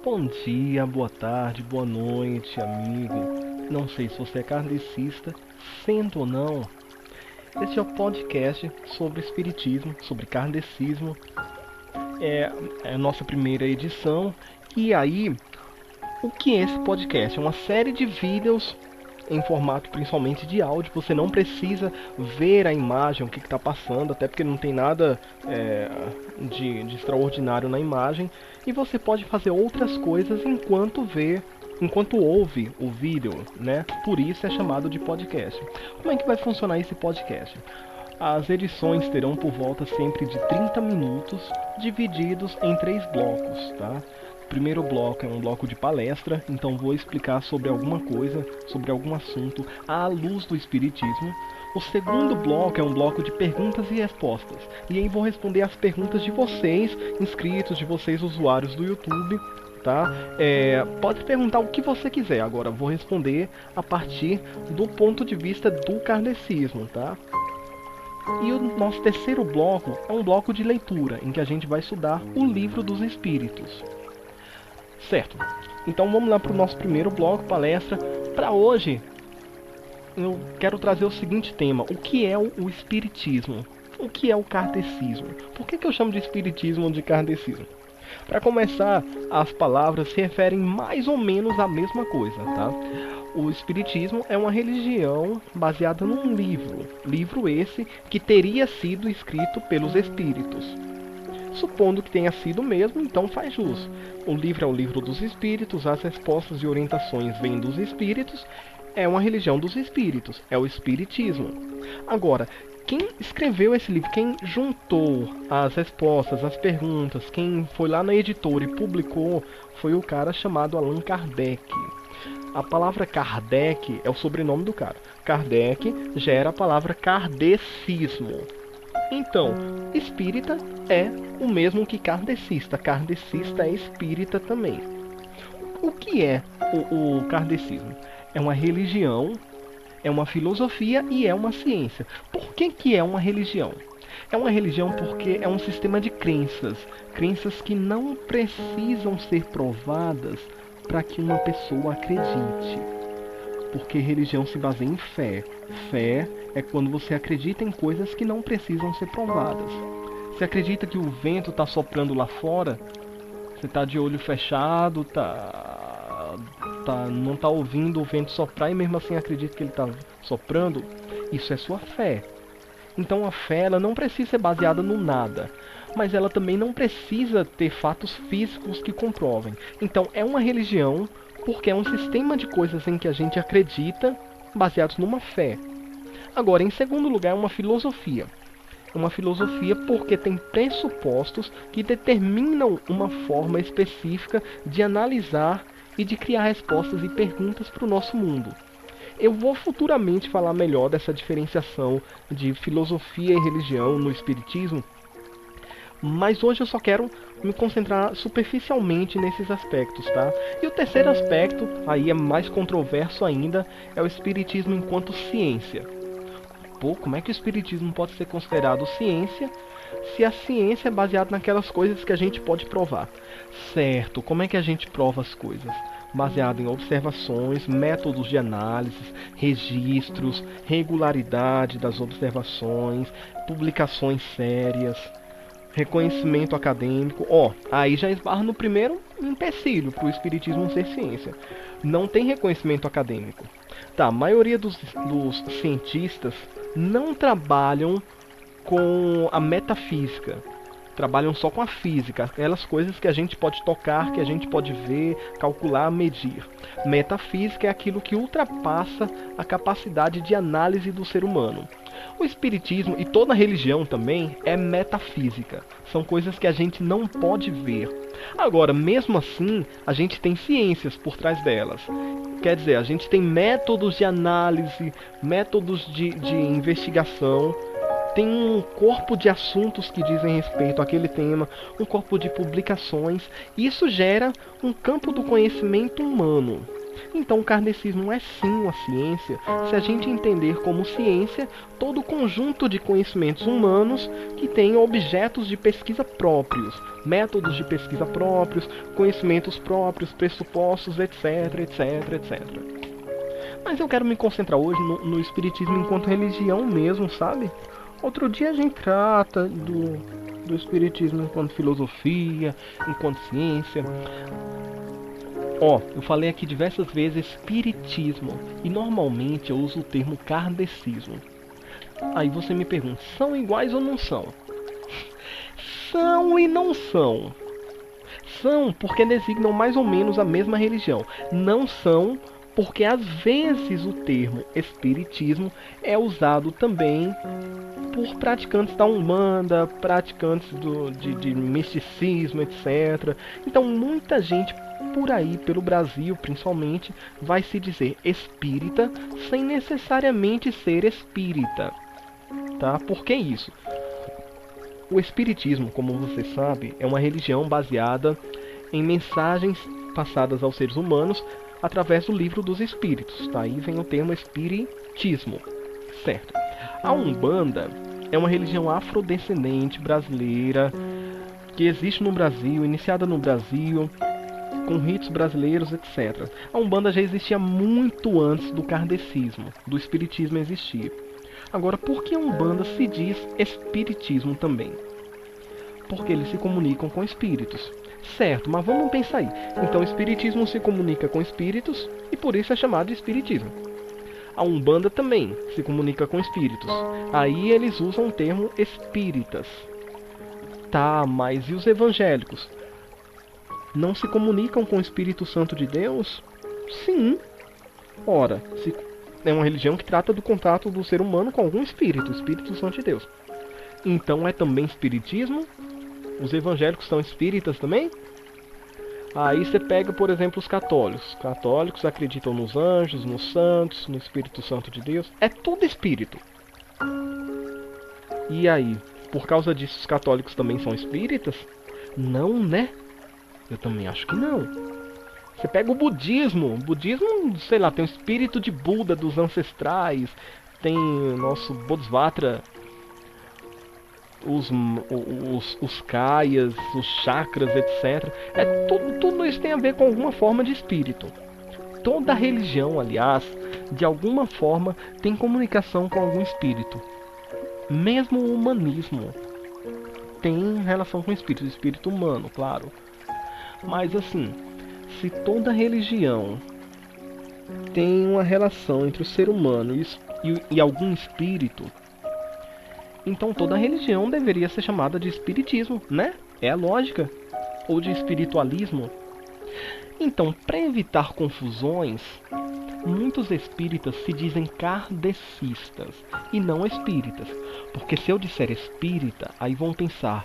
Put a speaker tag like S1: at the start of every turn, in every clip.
S1: Bom dia, boa tarde, boa noite, amigo. Não sei se você é kardecista, sendo ou não. Este é o podcast sobre espiritismo, sobre kardecismo. É a nossa primeira edição. E aí, o que é esse podcast? É uma série de vídeos em formato principalmente de áudio. Você não precisa ver a imagem, o que está passando, até porque não tem nada de extraordinário na imagem. E você pode fazer outras coisas enquanto ouve o vídeo, né? Por isso é chamado de podcast. Como é que vai funcionar esse podcast? As edições terão por volta sempre de 30 minutos, divididos em 3 blocos, tá? O primeiro bloco é um bloco de palestra, então vou explicar sobre alguma coisa, sobre algum assunto à luz do espiritismo. O segundo bloco é um bloco de perguntas e respostas, e aí vou responder as perguntas de vocês, inscritos, de vocês usuários do YouTube, tá? Pode perguntar o que você quiser, agora vou responder a partir do ponto de vista do kardecismo, tá? E o nosso terceiro bloco é um bloco de leitura, em que a gente vai estudar o Livro dos Espíritos. Certo, então vamos lá para o nosso primeiro bloco, palestra. Para hoje, eu quero trazer o seguinte tema: o que é o espiritismo? O que é o kardecismo? Por que eu chamo de espiritismo ou de kardecismo? Para começar, as palavras se referem mais ou menos à mesma coisa, tá? O espiritismo é uma religião baseada num livro esse que teria sido escrito pelos espíritos. Supondo que tenha sido mesmo, então faz jus. O livro é o livro dos espíritos, as respostas e orientações vêm dos espíritos, é uma religião dos espíritos, é o espiritismo. Agora, quem escreveu esse livro, quem juntou as respostas, as perguntas, quem foi lá na editora e publicou, foi o cara chamado Allan Kardec. A palavra Kardec é o sobrenome do cara. Kardec gera a palavra kardecismo. Então, espírita é o mesmo que kardecista. Kardecista é espírita também. O que é o kardecismo? É uma religião, é uma filosofia e é uma ciência. Por que é uma religião? É uma religião porque é um sistema de crenças. Crenças que não precisam ser provadas para que uma pessoa acredite. Porque religião se baseia em fé. Fé é quando você acredita em coisas que não precisam ser provadas. Você acredita que o vento está soprando lá fora? Você está de olho fechado, não está ouvindo o vento soprar e mesmo assim acredita que ele está soprando? Isso é sua fé. Então a fé ela não precisa ser baseada no nada, mas ela também não precisa ter fatos físicos que comprovem. Então é uma religião porque é um sistema de coisas em que a gente acredita baseados numa fé. Agora, em segundo lugar, é uma filosofia. É uma filosofia porque tem pressupostos que determinam uma forma específica de analisar e de criar respostas e perguntas para o nosso mundo. Eu vou futuramente falar melhor dessa diferenciação de filosofia e religião no espiritismo, mas hoje eu só quero me concentrar superficialmente nesses aspectos, tá? E o terceiro aspecto, aí é mais controverso ainda, é o espiritismo enquanto ciência. Pô, como é que o espiritismo pode ser considerado ciência se a ciência é baseada naquelas coisas que a gente pode provar? Certo, como é que a gente prova as coisas? Baseado em observações, métodos de análise, registros, regularidade das observações, publicações sérias, reconhecimento acadêmico. Aí já esbarra no primeiro empecilho para o espiritismo ser ciência. Não tem reconhecimento acadêmico. Tá, a maioria dos cientistas não trabalham com a metafísica. Trabalham só com a física, aquelas coisas que a gente pode tocar, que a gente pode ver, calcular, medir. Metafísica é aquilo que ultrapassa a capacidade de análise do ser humano. O espiritismo e toda religião também é metafísica. São coisas que a gente não pode ver. Agora, mesmo assim, a gente tem ciências por trás delas. Quer dizer, a gente tem métodos de análise, métodos de investigação. Tem um corpo de assuntos que dizem respeito àquele tema, um corpo de publicações. Isso gera um campo do conhecimento humano. Então o kardecismo é sim uma ciência, se a gente entender como ciência todo o conjunto de conhecimentos humanos que têm objetos de pesquisa próprios, métodos de pesquisa próprios, conhecimentos próprios, pressupostos, etc, etc, etc. Mas eu quero me concentrar hoje no espiritismo enquanto religião mesmo, sabe? Outro dia a gente trata do espiritismo enquanto filosofia, enquanto ciência. Eu falei aqui diversas vezes espiritismo e normalmente eu uso o termo kardecismo. Aí você me pergunta, são iguais ou não são? São e não são. São porque designam mais ou menos a mesma religião. Não são porque às vezes o termo espiritismo é usado também por praticantes da Umbanda, praticantes de misticismo, etc. Então muita gente por aí, pelo Brasil principalmente, vai se dizer espírita sem necessariamente ser espírita. Tá? Por que isso? O espiritismo, como você sabe, é uma religião baseada em mensagens passadas aos seres humanos através do livro dos espíritos. Daí vem o termo espiritismo, certo? A Umbanda é uma religião afrodescendente brasileira que existe no Brasil, iniciada no Brasil, com ritos brasileiros, etc. A Umbanda já existia muito antes do kardecismo, do espiritismo existir. Agora, por que a Umbanda se diz espiritismo também? Porque eles se comunicam com espíritos. Certo, mas vamos pensar aí. Então o espiritismo se comunica com espíritos e por isso é chamado de espiritismo. A Umbanda também se comunica com espíritos. Aí eles usam o termo espíritas. Tá, mas e os evangélicos? Não se comunicam com o Espírito Santo de Deus? Sim. Ora, é uma religião que trata do contato do ser humano com algum espírito, o Espírito Santo de Deus. Então é também espiritismo? Os evangélicos são espíritas também? Aí você pega, por exemplo, os católicos. Os católicos acreditam nos anjos, nos santos, no Espírito Santo de Deus. É tudo espírito. E aí, por causa disso, os católicos também são espíritas? Não, né? Eu também acho que não. Você pega o budismo. O budismo, sei lá, tem o espírito de Buda dos ancestrais. Tem o nosso Bodhisattva, os kayas, os chakras, etc. Tudo isso tem a ver com alguma forma de espírito. Toda religião, aliás, de alguma forma tem comunicação com algum espírito. Mesmo o humanismo tem relação com o espírito humano, claro. Mas assim, se toda religião tem uma relação entre o ser humano e algum espírito, então toda religião deveria ser chamada de espiritismo, né? É a lógica. Ou de espiritualismo. Então, para evitar confusões, muitos espíritas se dizem kardecistas e não espíritas. Porque se eu disser espírita, aí vão pensar,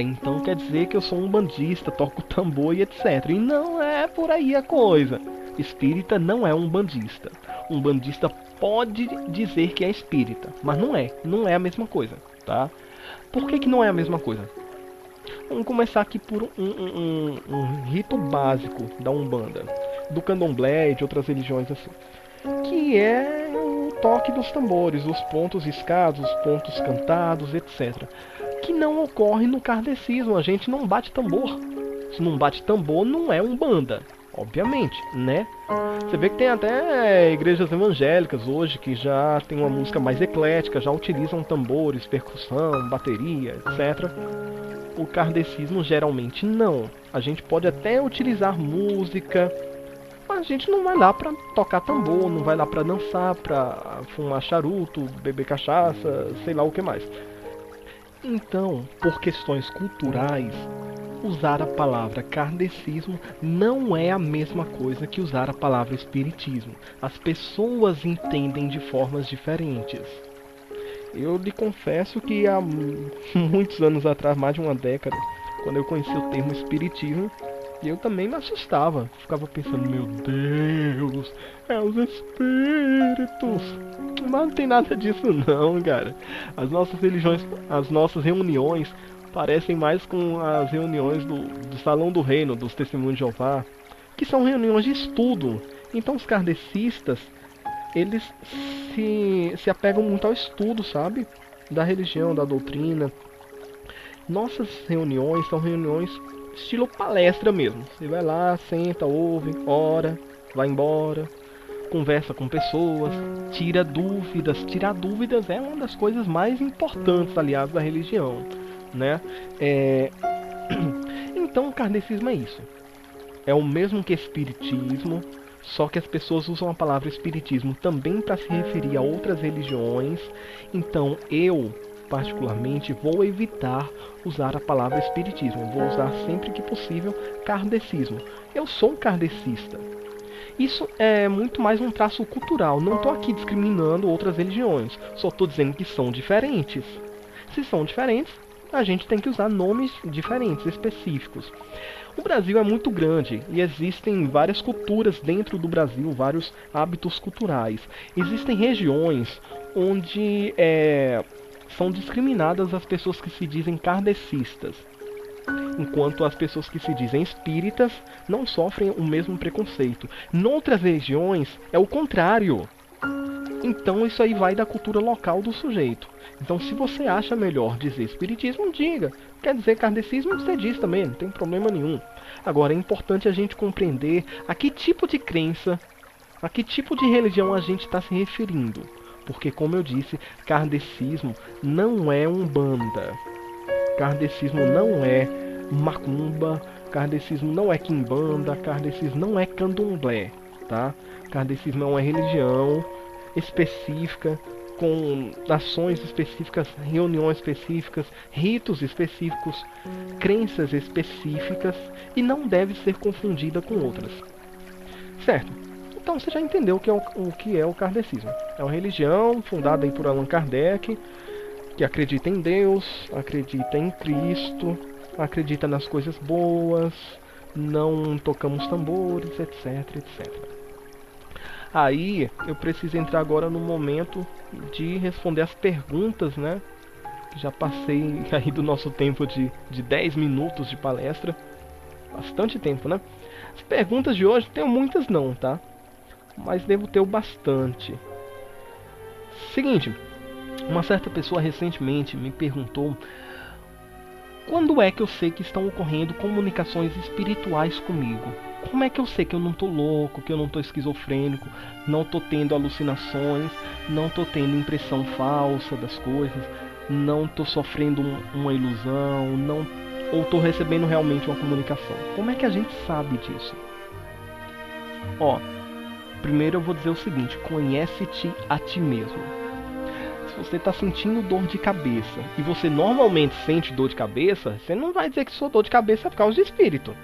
S1: então quer dizer que eu sou um bandista, toco tambor e etc. E não é por aí a coisa. Espírita não é um bandista. Um bandista pode dizer que é espírita, mas não é a mesma coisa, tá? Por que não é a mesma coisa? Vamos começar aqui por um rito básico da Umbanda, do Candomblé e de outras religiões assim, que é o toque dos tambores, os pontos riscados, os pontos cantados, etc. Que não ocorre no kardecismo, a gente não bate tambor. Se não bate tambor, não é Umbanda. Obviamente, né? Você vê que tem até igrejas evangélicas hoje que já tem uma música mais eclética, já utilizam tambores, percussão, bateria, etc. O kardecismo geralmente não. A gente pode até utilizar música, mas a gente não vai lá pra tocar tambor, não vai lá pra dançar, pra fumar charuto, beber cachaça, sei lá o que mais. Então, por questões culturais, usar a palavra kardecismo não é a mesma coisa que usar a palavra espiritismo. As pessoas entendem de formas diferentes. Eu lhe confesso que há muitos anos atrás, mais de uma década, quando eu conheci o termo espiritismo, eu também me assustava. Ficava pensando, meu Deus, é os espíritos. Mas não tem nada disso não, cara. As nossas religiões, as nossas reuniões parecem mais com as reuniões do Salão do Reino, dos Testemunhos de Jeová, que são reuniões de estudo. Então os kardecistas, eles se apegam muito ao estudo, sabe? Da religião, da doutrina. Nossas reuniões são reuniões estilo palestra mesmo. Você vai lá, senta, ouve, ora, vai embora, conversa com pessoas, tira dúvidas. Tirar dúvidas é uma das coisas mais importantes, aliás, da religião, né? Então o kardecismo é isso. É o mesmo que espiritismo, só que as pessoas usam a palavra espiritismo também para se referir a outras religiões. Então eu, particularmente, vou evitar usar a palavra espiritismo. Vou usar sempre que possível kardecismo. Eu sou um kardecista. Isso é muito mais um traço cultural. Não estou aqui discriminando outras religiões. Só estou dizendo que são diferentes. Se são diferentes, a gente tem que usar nomes diferentes, específicos. O Brasil é muito grande e existem várias culturas dentro do Brasil, vários hábitos culturais. Existem regiões onde são discriminadas as pessoas que se dizem kardecistas, enquanto as pessoas que se dizem espíritas não sofrem o mesmo preconceito. Noutras regiões é o contrário. Então isso aí vai da cultura local do sujeito. Então se você acha melhor dizer espiritismo, diga. Quer dizer kardecismo, você diz também, não tem problema nenhum. Agora é importante a gente compreender a que tipo de crença, a que tipo de religião a gente está se referindo. Porque, como eu disse, kardecismo não é umbanda. Kardecismo não é macumba. Kardecismo não é quimbanda. Kardecismo não é candomblé, tá? Kardecismo é uma religião específica, com ações específicas, reuniões específicas, ritos específicos, crenças específicas e não deve ser confundida com outras. Certo? Então você já entendeu o que é o kardecismo. É uma religião fundada aí por Allan Kardec, que acredita em Deus, acredita em Cristo, acredita nas coisas boas, não tocamos tambores, etc, etc. Aí eu preciso entrar agora no momento de responder as perguntas, né? Já passei aí do nosso tempo de 10 minutos de palestra. Bastante tempo, né? As perguntas de hoje, tenho muitas não, tá? Mas devo ter o bastante. Seguinte, uma certa pessoa recentemente me perguntou: quando é que eu sei que estão ocorrendo comunicações espirituais comigo? Como é que eu sei que eu não tô louco, que eu não tô esquizofrênico, não tô tendo alucinações, não tô tendo impressão falsa das coisas, não tô sofrendo uma ilusão, ou tô recebendo realmente uma comunicação? Como é que a gente sabe disso? Ó, primeiro eu vou dizer o seguinte: conhece-te a ti mesmo. Se você está sentindo dor de cabeça e você normalmente sente dor de cabeça, você não vai dizer que sua dor de cabeça é por causa de espírito.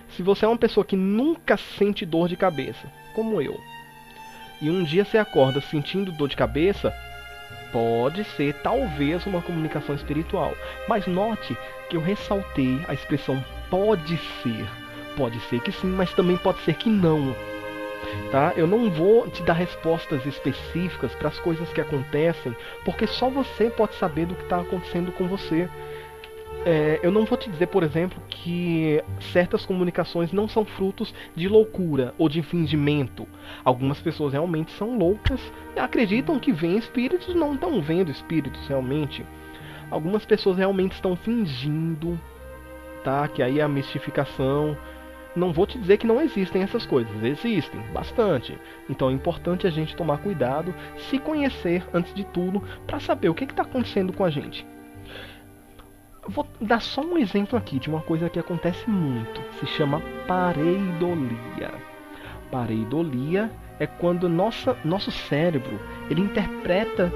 S1: Se você é uma pessoa que nunca sente dor de cabeça, como eu, e um dia você acorda sentindo dor de cabeça, pode ser talvez uma comunicação espiritual. Mas note que eu ressaltei a expressão pode ser. Pode ser que sim, mas também pode ser que não. Tá? Eu não vou te dar respostas específicas para as coisas que acontecem, porque só você pode saber do que está acontecendo com você. Eu não vou te dizer, por exemplo, que certas comunicações não são frutos de loucura ou de fingimento. Algumas pessoas realmente são loucas e acreditam que veem espíritos, não estão vendo espíritos realmente. Algumas pessoas realmente estão fingindo, tá? Que aí é a mistificação. Não vou te dizer que não existem essas coisas, existem, bastante. Então é importante a gente tomar cuidado, se conhecer antes de tudo, para saber o que está acontecendo com a gente. Eu vou dar só um exemplo aqui de uma coisa que acontece muito. Se chama pareidolia. Pareidolia é quando nosso cérebro ele interpreta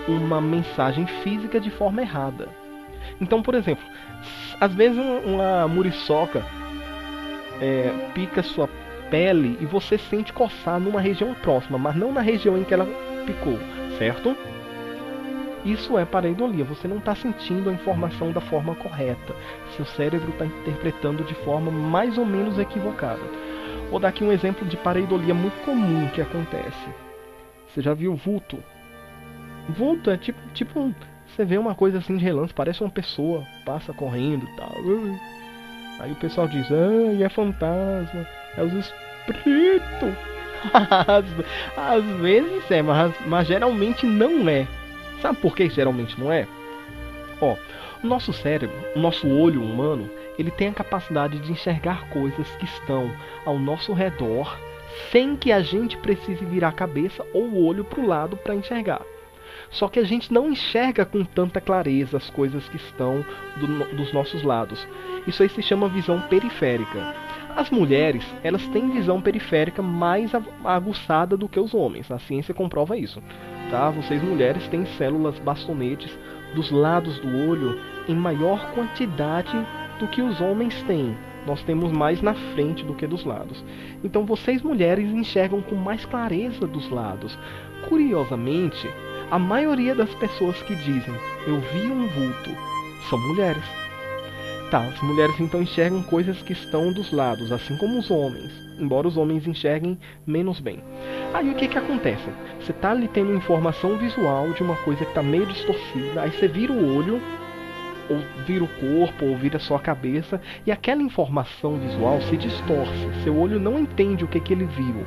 S1: uma mensagem física de forma errada. Então, por exemplo, às vezes uma muriçoca pica sua pele e você sente coçar numa região próxima, mas não na região em que ela picou, certo? Isso é pareidolia, você não está sentindo a informação da forma correta. Seu cérebro está interpretando de forma mais ou menos equivocada. Vou dar aqui um exemplo de pareidolia muito comum que acontece. Você já viu vulto? Vulto é tipo você vê uma coisa assim de relance, parece uma pessoa, passa correndo e tal. Aí o pessoal diz, é fantasma, é os espíritos. Às vezes é, mas geralmente não é. Sabe por que geralmente não é? Ó, o nosso cérebro, o nosso olho humano, ele tem a capacidade de enxergar coisas que estão ao nosso redor sem que a gente precise virar a cabeça ou o olho para o lado para enxergar. Só que a gente não enxerga com tanta clareza as coisas que estão dos nossos lados. Isso aí se chama visão periférica. As mulheres, elas têm visão periférica mais aguçada do que os homens. A ciência comprova isso. Tá? Vocês mulheres têm células bastonetes dos lados do olho em maior quantidade do que os homens têm. Nós temos mais na frente do que dos lados. Então vocês mulheres enxergam com mais clareza dos lados. Curiosamente, a maioria das pessoas que dizem eu vi um vulto são mulheres. Tá, as mulheres então enxergam coisas que estão dos lados, assim como os homens, embora os homens enxerguem menos bem. Aí o que que acontece? Você está ali tendo informação visual de uma coisa que está meio distorcida, aí você vira o olho, ou vira o corpo, ou vira só a cabeça, e aquela informação visual se distorce. Seu olho não entende o que que ele viu.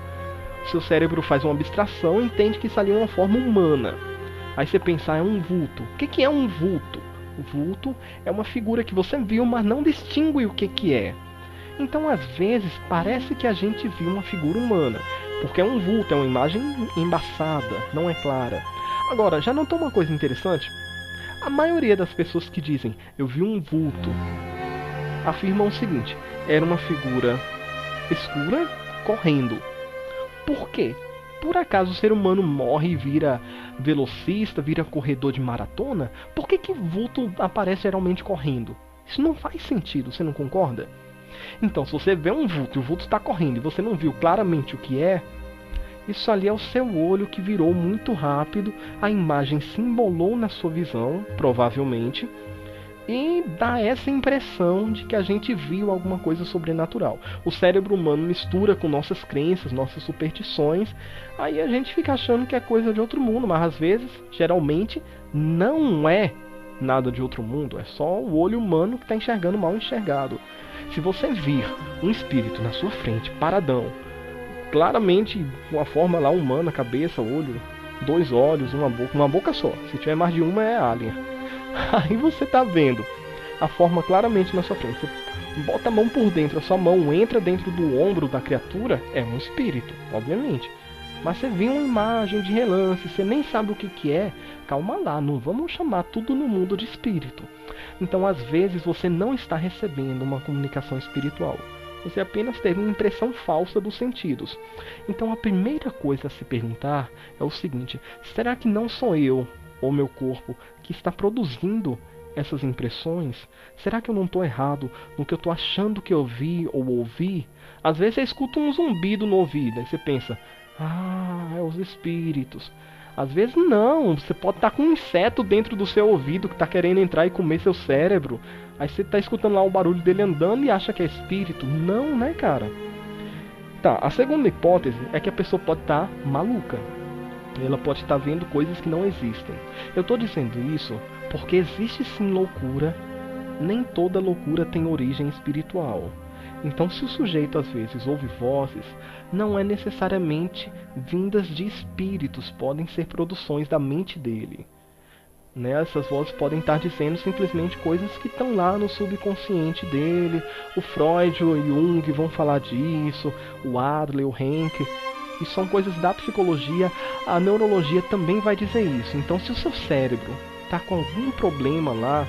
S1: Seu cérebro faz uma abstração e entende que isso ali é uma forma humana. Aí você pensa, é um vulto. O que que é um vulto? O vulto é uma figura que você viu, mas não distingue o que que é. Então, às vezes, parece que a gente viu uma figura humana, porque é um vulto, é uma imagem embaçada, não é clara. Agora, já notou uma coisa interessante? A maioria das pessoas que dizem, eu vi um vulto, afirmam o seguinte, era uma figura escura correndo. Por quê? Por acaso o ser humano morre e vira velocista, vira corredor de maratona? Por que que vulto aparece geralmente correndo? Isso não faz sentido, você não concorda? Então, se você vê um vulto e o vulto está correndo e você não viu claramente o que é, isso ali é o seu olho que virou muito rápido, a imagem se embolou na sua visão, provavelmente, e dá essa impressão de que a gente viu alguma coisa sobrenatural. O cérebro humano mistura com nossas crenças, nossas superstições, aí a gente fica achando que é coisa de outro mundo, mas às vezes, geralmente, não é nada de outro mundo, é só o olho humano que está enxergando mal enxergado. Se você vir um espírito na sua frente, paradão, claramente uma forma lá humana, cabeça, olho, 2 olhos, uma boca só, se tiver mais de uma é alien. Aí você tá vendo a forma claramente na sua frente. Você bota a mão por dentro, a sua mão entra dentro do ombro da criatura, é um espírito, obviamente. Mas você viu uma imagem de relance, você nem sabe o que que é, calma lá, não vamos chamar tudo no mundo de espírito. Então às vezes você não está recebendo uma comunicação espiritual. Você apenas teve uma impressão falsa dos sentidos. Então a primeira coisa a se perguntar é o seguinte, será que não sou eu ou meu corpo que está produzindo essas impressões? Será que eu não estou errado no que eu estou achando que eu vi ou ouvi? Às vezes você escuta um zumbido no ouvido, aí você pensa, é os espíritos. Às vezes não, você pode estar com um inseto dentro do seu ouvido que está querendo entrar e comer seu cérebro. Aí você está escutando lá o barulho dele andando e acha que é espírito. Não, né, cara? Tá, a segunda hipótese é que a pessoa pode estar maluca. Ela pode estar vendo coisas que não existem. Eu estou dizendo isso porque existe sim loucura. Nem toda loucura tem origem espiritual. Então, se o sujeito às vezes ouve vozes, não é necessariamente vindas de espíritos, podem ser produções da mente dele. Né? Essas vozes podem estar dizendo simplesmente coisas que estão lá no subconsciente dele. O Freud, o Jung vão falar disso, o Adler, o Henke. E são coisas da psicologia, a neurologia também vai dizer isso. Então, se o seu cérebro está com algum problema lá,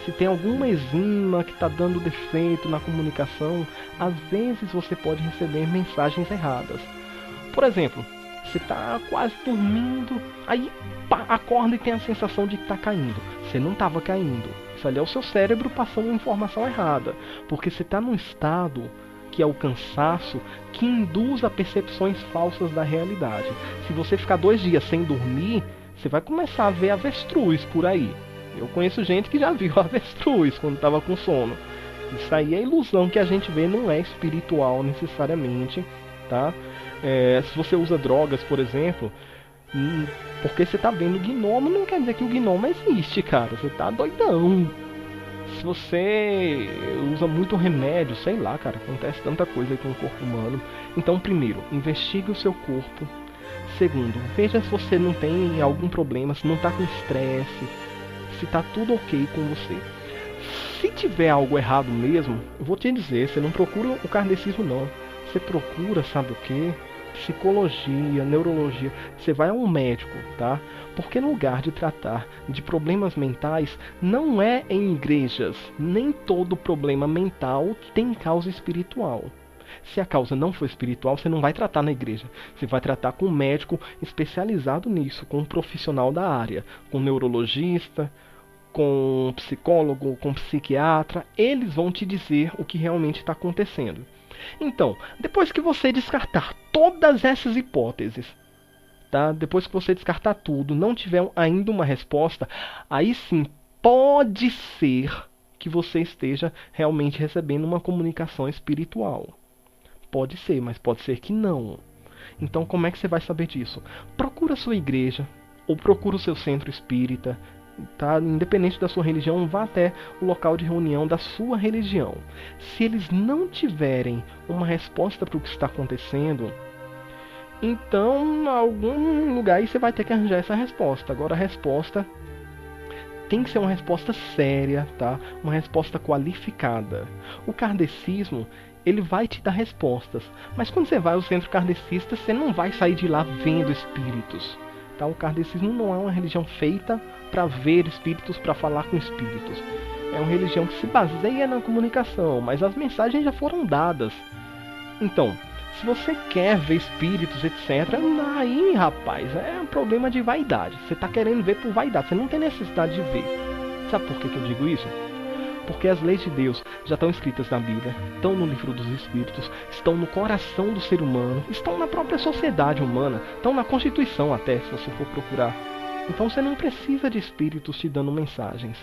S1: se tem alguma enzima que está dando defeito na comunicação, às vezes você pode receber mensagens erradas. Por exemplo, você está quase dormindo, aí pá, acorda e tem a sensação de que está caindo. Você não estava caindo. Isso ali é o seu cérebro passando uma informação errada. Porque você está num estado que é o cansaço, que induz a percepções falsas da realidade. Se você ficar 2 dias sem dormir, você vai começar a ver avestruz por aí. Eu conheço gente que já viu avestruz quando estava com sono. Isso aí é ilusão que a gente vê, não é espiritual necessariamente, tá? Se você usa drogas, por exemplo, porque você está vendo gnomo, não quer dizer que o gnomo existe, cara. Você está doidão. Se você usa muito remédio, sei lá, cara, acontece tanta coisa aí com o corpo humano. Então, primeiro, investigue o seu corpo. Segundo, veja se você não tem algum problema, se não tá com estresse, se tá tudo ok com você. Se tiver algo errado mesmo, eu vou te dizer, você não procura o kardecismo não. Você procura, sabe o que? Psicologia, neurologia. Você vai a um médico, tá? Porque no lugar de tratar de problemas mentais, não é em igrejas. Nem todo problema mental tem causa espiritual. Se a causa não for espiritual, você não vai tratar na igreja. Você vai tratar com um médico especializado nisso, com um profissional da área, com um neurologista, com um psicólogo, com um psiquiatra. Eles vão te dizer o que realmente está acontecendo. Então, depois que você descartar todas essas hipóteses, tá? Depois que você descartar tudo, não tiver ainda uma resposta, aí sim pode ser que você esteja realmente recebendo uma comunicação espiritual. Pode ser, mas pode ser que não. Então, como é que você vai saber disso? Procura a sua igreja, ou procura o seu centro espírita, tá? Independente da sua religião, vá até o local de reunião da sua religião. Se eles não tiverem uma resposta para o que está acontecendo, então, em algum lugar aí você vai ter que arranjar essa resposta. Agora, a resposta tem que ser uma resposta séria, tá? Uma resposta qualificada. O kardecismo, ele vai te dar respostas, mas quando você vai ao centro kardecista, você não vai sair de lá vendo espíritos, tá? O kardecismo não é uma religião feita para ver espíritos, para falar com espíritos. É uma religião que se baseia na comunicação, mas as mensagens já foram dadas. Então, se você quer ver espíritos, etc., aí, rapaz, é um problema de vaidade. Você está querendo ver por vaidade, você não tem necessidade de ver. Sabe por que eu digo isso? Porque as leis de Deus já estão escritas na Bíblia, estão no livro dos Espíritos, estão no coração do ser humano, estão na própria sociedade humana, estão na Constituição até, se você for procurar. Então você não precisa de espíritos te dando mensagens.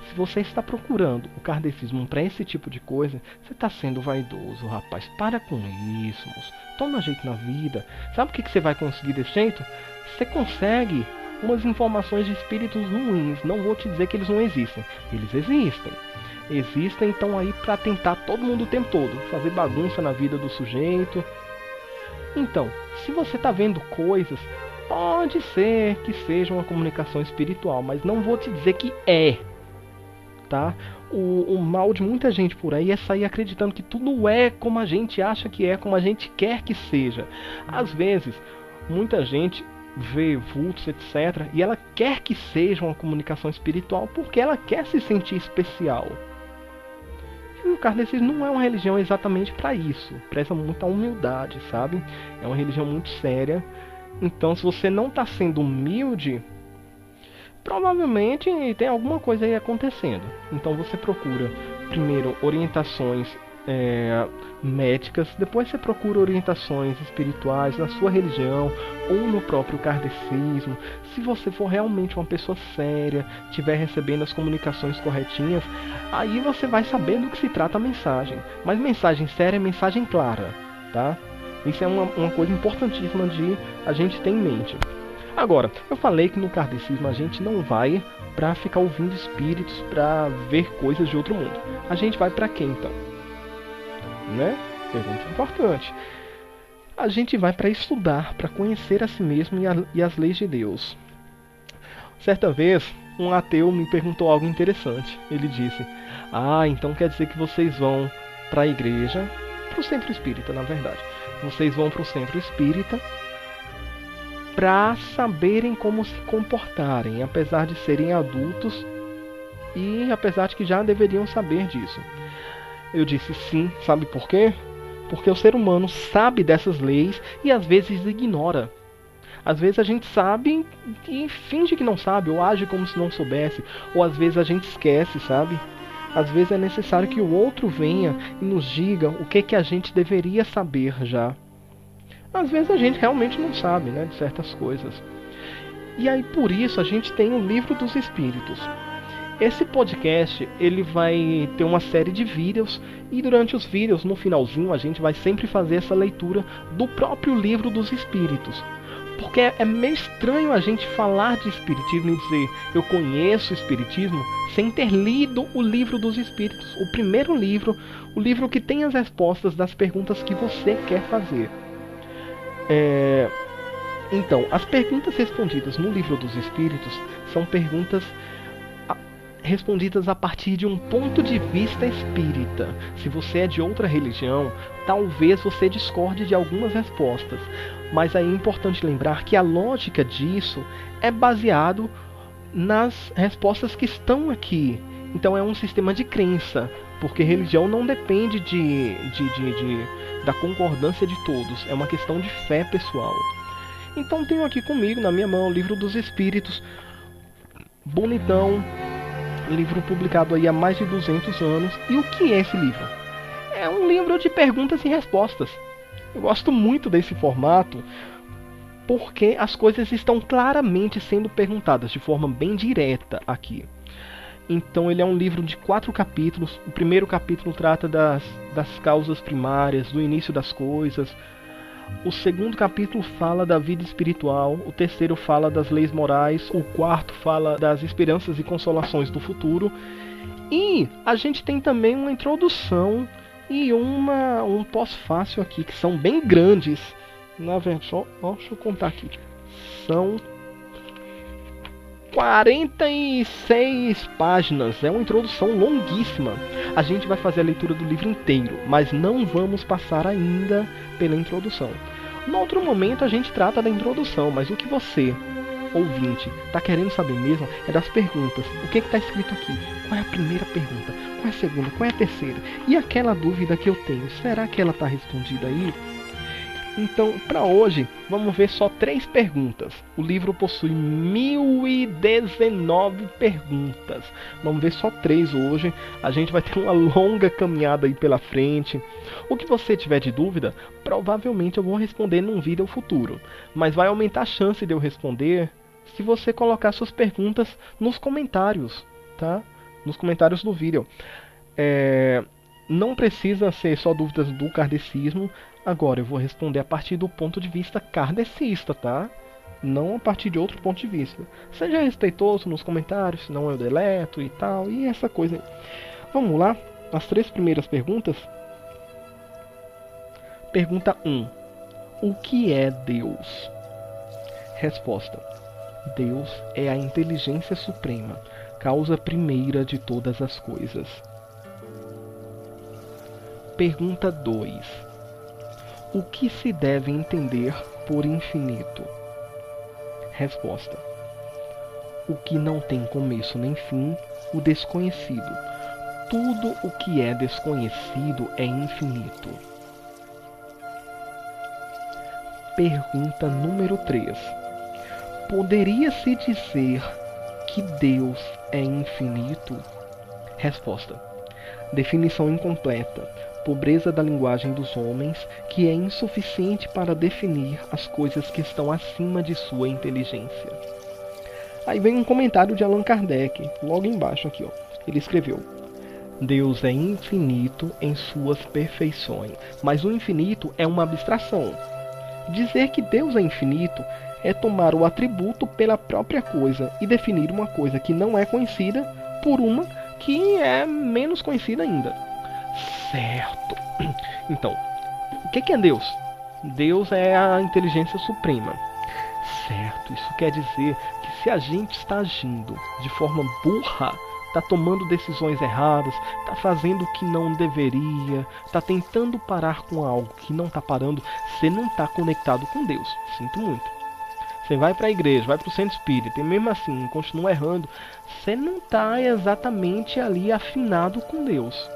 S1: Se você está procurando o kardecismo para esse tipo de coisa, você está sendo vaidoso, rapaz. Para com isso, moço. Toma jeito na vida. Sabe o que você vai conseguir desse jeito? Você consegue umas informações de espíritos ruins. Não vou te dizer que eles não existem. Eles existem. Existem, então aí para tentar todo mundo o tempo todo. Fazer bagunça na vida do sujeito. Então, se você está vendo coisas, pode ser que seja uma comunicação espiritual, mas não vou te dizer que é. Tá? O mal de muita gente por aí é sair acreditando que tudo é como a gente acha que é, como a gente quer que seja. Às vezes, muita gente vê vultos, etc., e ela quer que seja uma comunicação espiritual porque ela quer se sentir especial. E o kardecismo não é uma religião exatamente para isso. Preza muita humildade, sabe? É uma religião muito séria. Então, se você não está sendo humilde, provavelmente tem alguma coisa aí acontecendo. Então você procura primeiro orientações médicas, depois você procura orientações espirituais na sua religião ou no próprio kardecismo. Se você for realmente uma pessoa séria, estiver recebendo as comunicações corretinhas, aí você vai saber do que se trata a mensagem. Mas mensagem séria é mensagem clara, tá? Isso é uma coisa importantíssima de a gente ter em mente. Agora, eu falei que no kardecismo a gente não vai para ficar ouvindo espíritos, para ver coisas de outro mundo. A gente vai para quê então? Né? Pergunta importante. A gente vai para estudar, para conhecer a si mesmo e as leis de Deus. Certa vez, um ateu me perguntou algo interessante. Ele disse: então quer dizer que vocês vão para a igreja, para o centro espírita, na verdade. Vocês vão para o centro espírita para saberem como se comportarem, apesar de serem adultos e apesar de que já deveriam saber disso. Eu disse sim, sabe por quê? Porque o ser humano sabe dessas leis e às vezes ignora. Às vezes a gente sabe e finge que não sabe, ou age como se não soubesse, ou às vezes a gente esquece, sabe? Às vezes é necessário que o outro venha e nos diga o que a gente deveria saber já. Às vezes a gente realmente não sabe, né, de certas coisas. E aí por isso a gente tem o Livro dos Espíritos. Esse podcast ele vai ter uma série de vídeos e durante os vídeos, no finalzinho, a gente vai sempre fazer essa leitura do próprio Livro dos Espíritos. Porque é meio estranho a gente falar de espiritismo e dizer eu conheço o espiritismo sem ter lido o livro dos espíritos, o primeiro livro, o livro que tem as respostas das perguntas que você quer fazer. Então, as perguntas respondidas no livro dos espíritos são perguntas respondidas a partir de um ponto de vista espírita. Se você é de outra religião, talvez você discorde de algumas respostas, mas aí é importante lembrar que a lógica disso é baseado nas respostas que estão aqui. Então é um sistema de crença, porque religião não depende da concordância de todos, é uma questão de fé pessoal. Então tenho aqui comigo, na minha mão, o livro dos espíritos, bonitão, livro publicado aí há mais de 200 anos. E o que é esse livro? É um livro de perguntas e respostas. Eu gosto muito desse formato porque as coisas estão claramente sendo perguntadas de forma bem direta aqui. Então ele é um livro de 4 capítulos. O primeiro capítulo trata das causas primárias, do início das coisas. O segundo capítulo fala da vida espiritual, o terceiro fala das leis morais, o quarto fala das esperanças e consolações do futuro. E a gente tem também uma introdução e um pós-fácil aqui, que são bem grandes. Na verdade, deixa eu contar aqui. São 46 páginas, é uma introdução longuíssima. A gente vai fazer a leitura do livro inteiro, mas não vamos passar ainda pela introdução. No outro momento a gente trata da introdução, mas o que você, ouvinte, está querendo saber mesmo é das perguntas. O que está escrito aqui? Qual é a primeira pergunta? Qual é a segunda? Qual é a terceira? E aquela dúvida que eu tenho, será que ela está respondida aí? Então, para hoje, vamos ver só 3 perguntas. O livro possui 1019 perguntas. Vamos ver só 3 hoje. A gente vai ter uma longa caminhada aí pela frente. O que você tiver de dúvida, provavelmente eu vou responder num vídeo futuro. Mas vai aumentar a chance de eu responder se você colocar suas perguntas nos comentários, tá? Nos comentários do vídeo. Não precisa ser só dúvidas do kardecismo. Agora eu vou responder a partir do ponto de vista kardecista, tá? Não a partir de outro ponto de vista. Seja respeitoso nos comentários, senão eu deleto e tal, e essa coisa aí. Vamos lá, as 3 primeiras perguntas. Pergunta 1. O que é Deus? Resposta. Deus é a inteligência suprema, causa primeira de todas as coisas. Pergunta 2. O que se deve entender por infinito? Resposta. O que não tem começo nem fim, o desconhecido. Tudo o que é desconhecido é infinito. Pergunta número 3. Poderia-se dizer que Deus é infinito? Resposta. Definição incompleta. Pobreza da linguagem dos homens, que é insuficiente para definir as coisas que estão acima de sua inteligência. Aí vem um comentário de Allan Kardec, logo embaixo aqui, ó. Ele escreveu: Deus é infinito em suas perfeições, mas o infinito é uma abstração. Dizer que Deus é infinito é tomar o atributo pela própria coisa e definir uma coisa que não é conhecida por uma que é menos conhecida ainda. Certo. Então, o que é Deus? Deus é a inteligência suprema. Certo. Isso quer dizer que se a gente está agindo de forma burra, está tomando decisões erradas, está fazendo o que não deveria, está tentando parar com algo que não está parando, você não está conectado com Deus. Sinto muito. Você vai para a igreja, vai para o centro espírita, e mesmo assim continua errando, você não está exatamente ali afinado com Deus.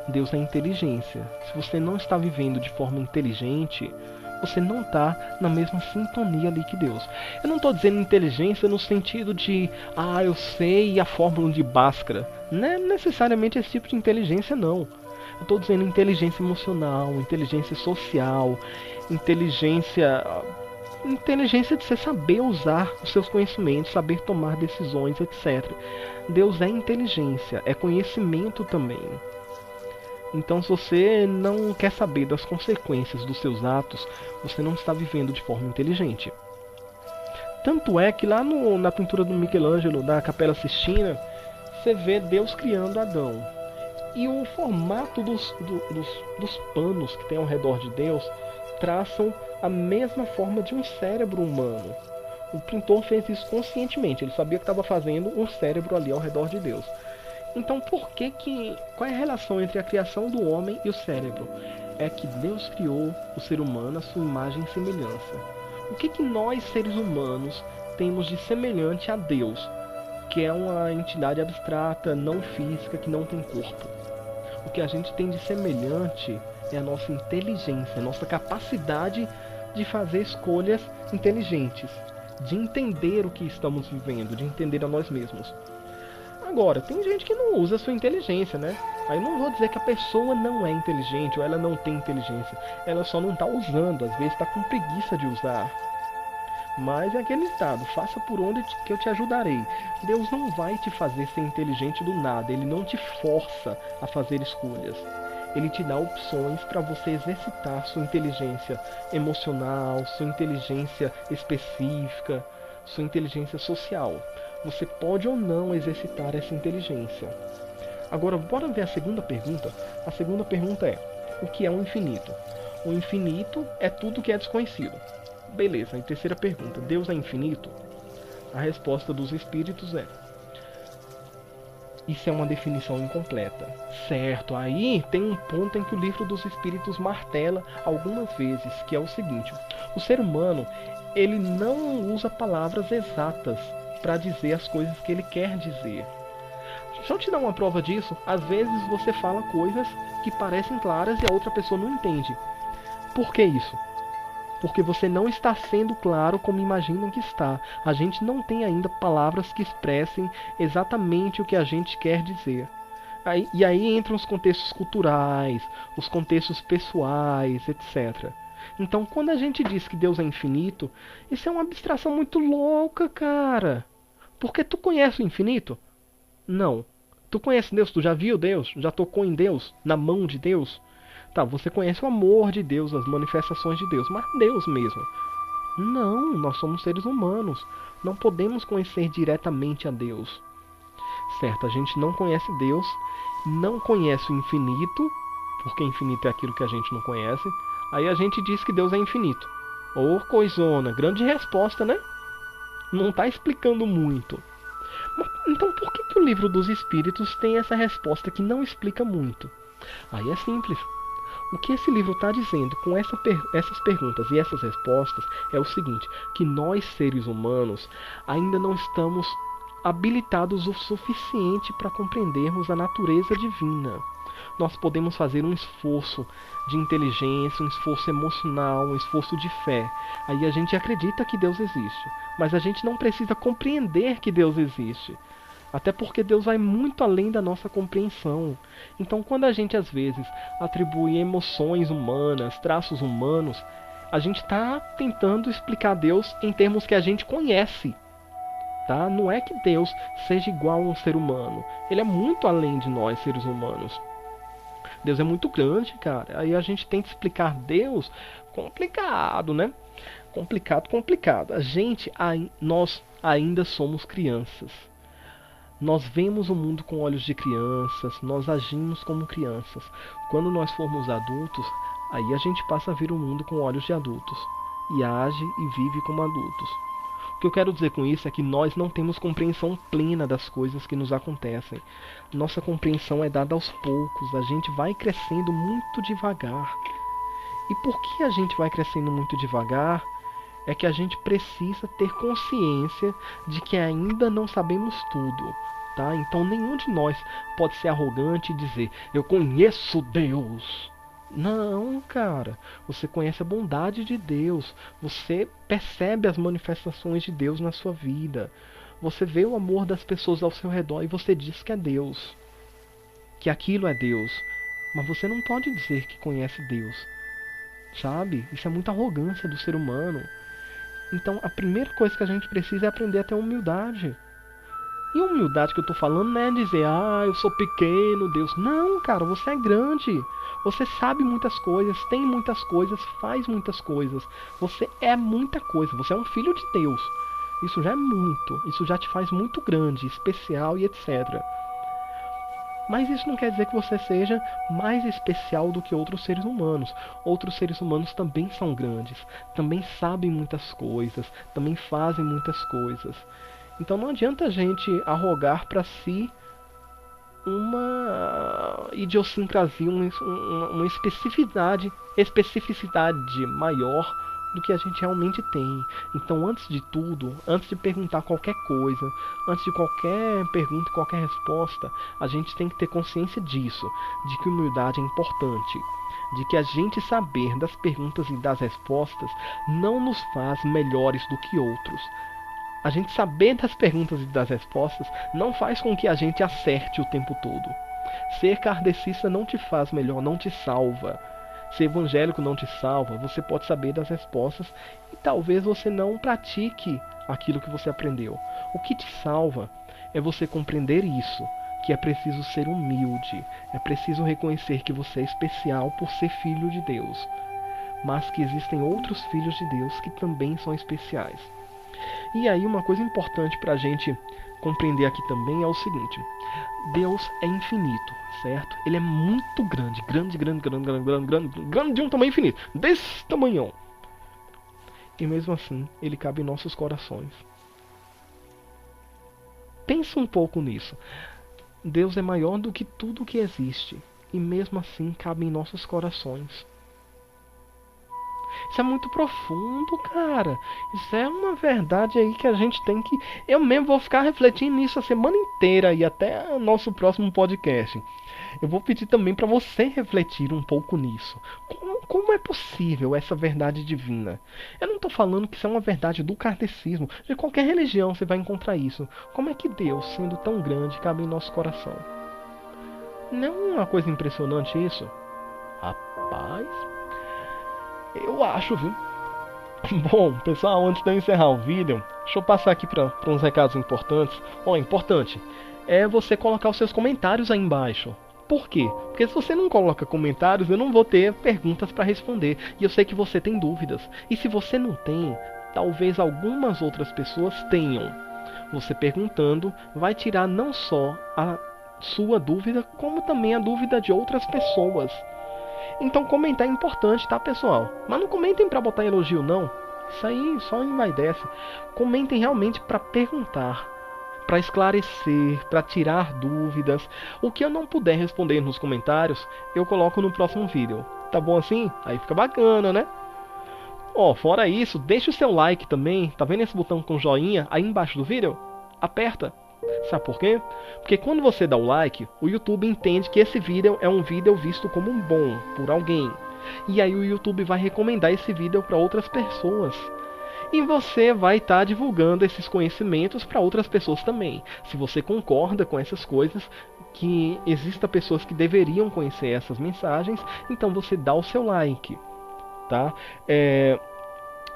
S1: Deus é inteligência. Se você não está vivendo de forma inteligente, você não está na mesma sintonia ali que Deus. Eu não estou dizendo inteligência no sentido de eu sei a fórmula de Bhaskara. Não é necessariamente esse tipo de inteligência, não. Eu estou dizendo inteligência emocional, inteligência social, inteligência de você saber usar os seus conhecimentos, saber tomar decisões, etc. Deus é inteligência, é conhecimento também. Então, se você não quer saber das consequências dos seus atos, você não está vivendo de forma inteligente. Tanto é que lá na pintura do Michelangelo, da Capela Sistina, você vê Deus criando Adão. E o formato dos panos que tem ao redor de Deus traçam a mesma forma de um cérebro humano. O pintor fez isso conscientemente, ele sabia que estava fazendo um cérebro ali ao redor de Deus. Então, qual é a relação entre a criação do homem e o cérebro? É que Deus criou o ser humano à sua imagem e semelhança. O que nós, seres humanos, temos de semelhante a Deus, que é uma entidade abstrata, não física, que não tem corpo? O que a gente tem de semelhante é a nossa inteligência, a nossa capacidade de fazer escolhas inteligentes, de entender o que estamos vivendo, de entender a nós mesmos. Agora, tem gente que não usa a sua inteligência, né? Aí não vou dizer que a pessoa não é inteligente ou ela não tem inteligência. Ela só não está usando, às vezes está com preguiça de usar. Mas é aquele estado, faça por onde que eu te ajudarei. Deus não vai te fazer ser inteligente do nada, Ele não te força a fazer escolhas. Ele te dá opções para você exercitar sua inteligência emocional, sua inteligência específica, sua inteligência social. Você pode ou não exercitar essa inteligência. Agora, bora ver a segunda pergunta. A segunda pergunta é: o que é o infinito? O infinito é tudo que é desconhecido. Beleza, e terceira pergunta: Deus é infinito? A resposta dos espíritos é: isso é uma definição incompleta. Certo, aí tem um ponto em que o livro dos espíritos martela algumas vezes, que é o seguinte: o ser humano, ele não usa palavras exatas para dizer as coisas que ele quer dizer. Deixa eu te dar uma prova disso. Às vezes você fala coisas que parecem claras e a outra pessoa não entende. Por que isso? Porque você não está sendo claro como imaginam que está. A gente não tem ainda palavras que expressem exatamente o que a gente quer dizer. E aí entram os contextos culturais, os contextos pessoais, etc. Então, quando a gente diz que Deus é infinito, isso é uma abstração muito louca, cara. Porque tu conhece o infinito? Não. Tu conhece Deus? Tu já viu Deus? Já tocou em Deus? Na mão de Deus? Tá, você conhece o amor de Deus, as manifestações de Deus, mas Deus mesmo? Não, nós somos seres humanos. Não podemos conhecer diretamente a Deus. Certo, a gente não conhece Deus, não conhece o infinito, porque infinito é aquilo que a gente não conhece. Aí a gente diz que Deus é infinito. Ô, coisona, grande resposta, né? Não está explicando muito. Mas, então por que o livro dos Espíritos tem essa resposta que não explica muito? Aí é simples. O que esse livro está dizendo com essas perguntas e essas respostas é o seguinte: que nós, seres humanos, ainda não estamos habilitados o suficiente para compreendermos a natureza divina. Nós podemos fazer um esforço de inteligência, um esforço emocional, um esforço de fé. Aí a gente acredita que Deus existe, mas a gente não precisa compreender que Deus existe. Até porque Deus vai muito além da nossa compreensão. Então, quando a gente às vezes atribui emoções humanas, traços humanos, a gente está tentando explicar Deus em termos que a gente conhece. Tá? Não é que Deus seja igual a um ser humano. Ele é muito além de nós, seres humanos. Deus é muito grande, cara. Aí a gente tenta explicar Deus complicado, né? Complicado. Nós ainda somos crianças. Nós vemos o mundo com olhos de crianças, nós agimos como crianças. Quando nós formos adultos, aí a gente passa a ver o mundo com olhos de adultos e age e vive como adultos. O que eu quero dizer com isso é que nós não temos compreensão plena das coisas que nos acontecem. Nossa compreensão é dada aos poucos, a gente vai crescendo muito devagar. E por que a gente vai crescendo muito devagar? É que a gente precisa ter consciência de que ainda não sabemos tudo, tá? Então nenhum de nós pode ser arrogante e dizer: eu conheço Deus. Não, cara. Você conhece a bondade de Deus. Você percebe as manifestações de Deus na sua vida. Você vê o amor das pessoas ao seu redor e você diz que é Deus, que aquilo é Deus. Mas você não pode dizer que conhece Deus, sabe? Isso é muita arrogância do ser humano. Então, a primeira coisa que a gente precisa é aprender a ter humildade. E humildade que eu tô falando não é dizer, eu sou pequeno, Deus. Não, cara, você é grande. Você sabe muitas coisas, tem muitas coisas, faz muitas coisas. Você é muita coisa, você é um filho de Deus. Isso já é muito, isso já te faz muito grande, especial e etc. Mas isso não quer dizer que você seja mais especial do que outros seres humanos. Outros seres humanos também são grandes, também sabem muitas coisas, também fazem muitas coisas. Então não adianta a gente arrogar para si uma idiosincrasia, uma especificidade maior do que a gente realmente tem. Então, antes de tudo, antes de perguntar qualquer coisa, antes de qualquer pergunta e qualquer resposta, a gente tem que ter consciência disso, de que humildade é importante, de que a gente saber das perguntas e das respostas não nos faz melhores do que outros. A gente saber das perguntas e das respostas não faz com que a gente acerte o tempo todo. Ser kardecista não te faz melhor, não te salva. Ser evangélico não te salva. Você pode saber das respostas e talvez você não pratique aquilo que você aprendeu. O que te salva é você compreender isso, que é preciso ser humilde, é preciso reconhecer que você é especial por ser filho de Deus, mas que existem outros filhos de Deus que também são especiais. E aí uma coisa importante para a gente compreender aqui também é o seguinte: Deus é infinito, certo? Ele é muito grande, grande de um tamanho infinito, desse tamanhão. E mesmo assim, ele cabe em nossos corações. Pensa um pouco nisso. Deus é maior do que tudo que existe, e mesmo assim cabe em nossos corações. Isso é muito profundo, cara. Isso é uma verdade aí que a gente tem que... Eu mesmo vou ficar refletindo nisso a semana inteira e até o nosso próximo podcast. Eu vou pedir também para você refletir um pouco nisso. Como é possível essa verdade divina? Eu não estou falando que isso é uma verdade do kardecismo. De qualquer religião você vai encontrar isso. Como é que Deus, sendo tão grande, cabe em nosso coração? Não é uma coisa impressionante isso? Rapaz... Eu acho, viu? Bom, pessoal, antes de eu encerrar o vídeo, deixa eu passar aqui para uns recados importantes. Importante é você colocar os seus comentários aí embaixo. Por quê? Porque se você não coloca comentários, eu não vou ter perguntas para responder. E eu sei que você tem dúvidas. E se você não tem, talvez algumas outras pessoas tenham. Você perguntando vai tirar não só a sua dúvida, como também a dúvida de outras pessoas. Então comentar é importante, tá, pessoal? Mas não comentem para botar elogio, não. Isso aí só envaidece. Comentem realmente para perguntar, para esclarecer, para tirar dúvidas. O que eu não puder responder nos comentários, eu coloco no próximo vídeo. Tá bom assim? Aí fica bacana, né? Fora isso, deixa o seu like também. Tá vendo esse botão com joinha aí embaixo do vídeo? Aperta. Sabe por quê? Porque quando você dá o like, o YouTube entende que esse vídeo é um vídeo visto como bom por alguém. E aí o YouTube vai recomendar esse vídeo para outras pessoas. E você vai estar divulgando esses conhecimentos para outras pessoas também. Se você concorda com essas coisas, que existam pessoas que deveriam conhecer essas mensagens, então você dá o seu like, tá?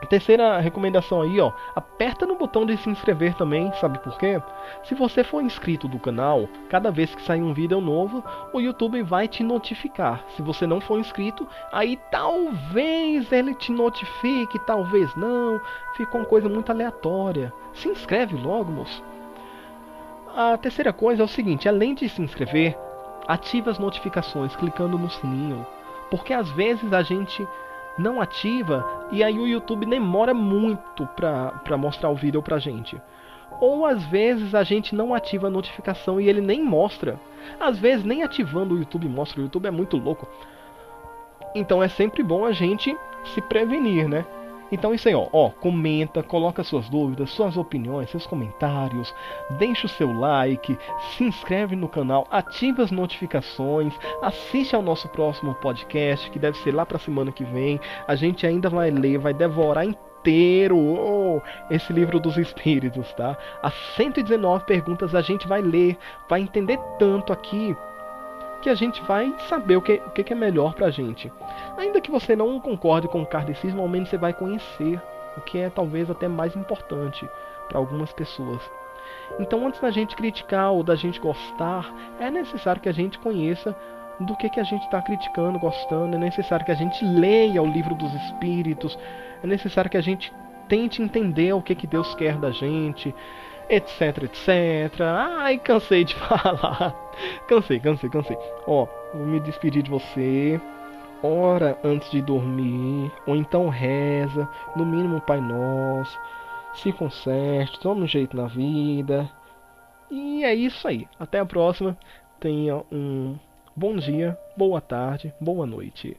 S1: Terceira recomendação aí, aperta no botão de se inscrever também, sabe por quê? Se você for inscrito do canal, cada vez que sair um vídeo novo, o YouTube vai te notificar. Se você não for inscrito, aí talvez ele te notifique, talvez não, fica uma coisa muito aleatória. Se inscreve logo, moço. A terceira coisa é o seguinte, além de se inscrever, ative as notificações clicando no sininho, porque às vezes a gente não ativa e aí o YouTube demora muito pra mostrar o vídeo pra gente. Ou às vezes a gente não ativa a notificação e ele nem mostra. Às vezes nem ativando o YouTube mostra, o YouTube é muito louco. Então é sempre bom a gente se prevenir, né? Então isso aí, comenta, coloca suas dúvidas, suas opiniões, seus comentários, deixa o seu like, se inscreve no canal, ativa as notificações, assiste ao nosso próximo podcast, que deve ser lá pra semana que vem. A gente ainda vai ler, vai devorar inteiro esse livro dos espíritos, tá? As 119 perguntas a gente vai ler, vai entender tanto aqui, que a gente vai saber o que é melhor pra gente. Ainda que você não concorde com o kardecismo, ao menos você vai conhecer o que é talvez até mais importante para algumas pessoas. Então, antes da gente criticar ou da gente gostar, é necessário que a gente conheça do que a gente está criticando, gostando. É necessário que a gente leia o livro dos Espíritos. É necessário que a gente tente entender o que Deus quer da gente, etc, etc. Ai, cansei de falar. Cansei. Ó, vou me despedir de você. Ora antes de dormir, ou então reza, no mínimo um Pai Nosso, se conserte, toma um jeito na vida. E é isso aí. Até a próxima. Tenha um bom dia, boa tarde, boa noite.